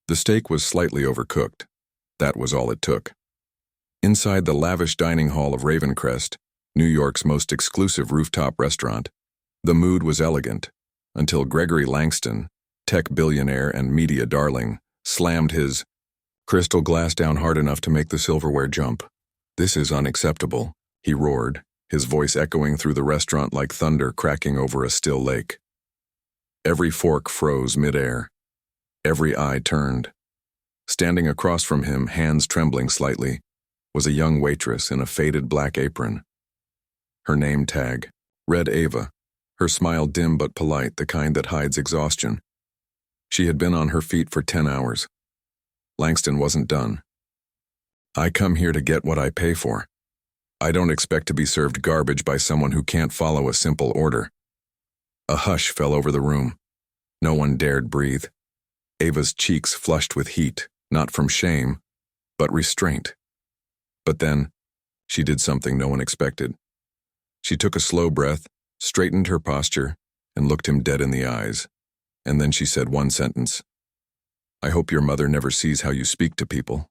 The steak was slightly overcooked. That was all it took. Inside the lavish dining hall of Ravencrest, New York's most exclusive rooftop restaurant, the mood was elegant, until Gregory Langston, tech billionaire and media darling, slammed his crystal glass down hard enough to make the silverware jump. "This is unacceptable," he roared, his voice echoing through the restaurant like thunder cracking over a still lake. Every fork froze midair. Every eye turned. Standing across from him, hands trembling slightly, was a young waitress in a faded black apron. Her name tag read Ava, her smile dim but polite, the kind that hides exhaustion. She had been on her feet for 10 hours. Langston wasn't done. "I come here to get what I pay for. I don't expect to be served garbage by someone who can't follow a simple order." A hush fell over the room. No one dared breathe. Ava's cheeks flushed with heat, not from shame, but restraint. But then, she did something no one expected. She took a slow breath, straightened her posture, and looked him dead in the eyes. And then she said one sentence. "I hope your mother never sees how you speak to people."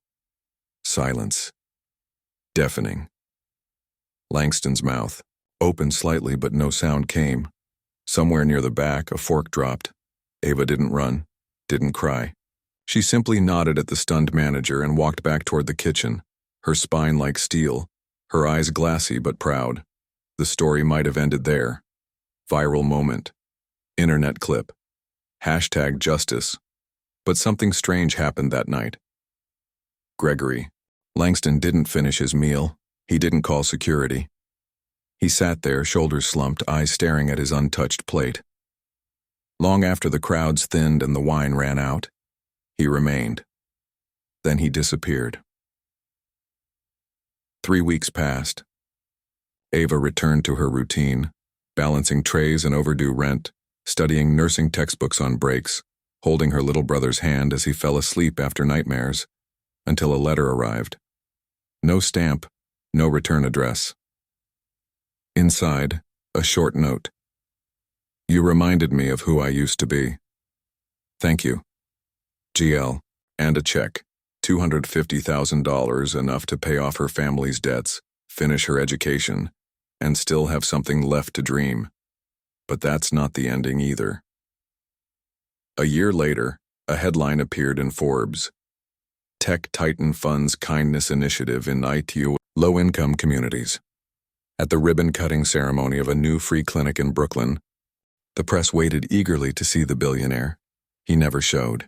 Silence. Deafening. Langston's mouth opened slightly, but no sound came. Somewhere near the back, a fork dropped. Ava didn't run, didn't cry. She simply nodded at the stunned manager and walked back toward the kitchen, her spine like steel, her eyes glassy but proud. The story might have ended there. Viral moment. Internet clip. #justice. But something strange happened that night. Gregory Langston didn't finish his meal. He didn't call security. He sat there, shoulders slumped, eyes staring at his untouched plate. Long after the crowds thinned and the wine ran out, he remained. Then he disappeared. 3 weeks passed. Ava returned to her routine, balancing trays and overdue rent, studying nursing textbooks on breaks, holding her little brother's hand as he fell asleep after nightmares, until a letter arrived. No stamp, no return address. Inside, a short note. "You reminded me of who I used to be. Thank you. GL," and a check, $250,000, enough to pay off her family's debts, finish her education, and still have something left to dream. But that's not the ending either. A year later, a headline appeared in Forbes. Tech Titan funds kindness initiative in ITU low-income communities. At the ribbon-cutting ceremony of a new free clinic in Brooklyn, the press waited eagerly to see the billionaire. He never showed.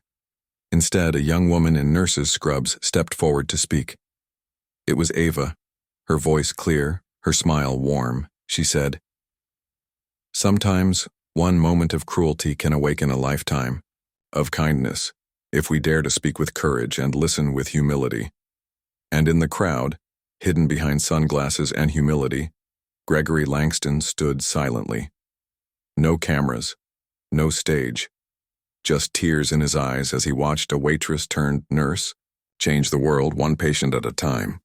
Instead, a young woman in nurse's scrubs stepped forward to speak. It was Ava, her voice clear, her smile warm. She said, "Sometimes, one moment of cruelty can awaken a lifetime of kindness, if we dare to speak with courage and listen with humility." And in the crowd, hidden behind sunglasses and humility, Gregory Langston stood silently. No cameras, no stage, just tears in his eyes as he watched a waitress turned nurse change the world one patient at a time.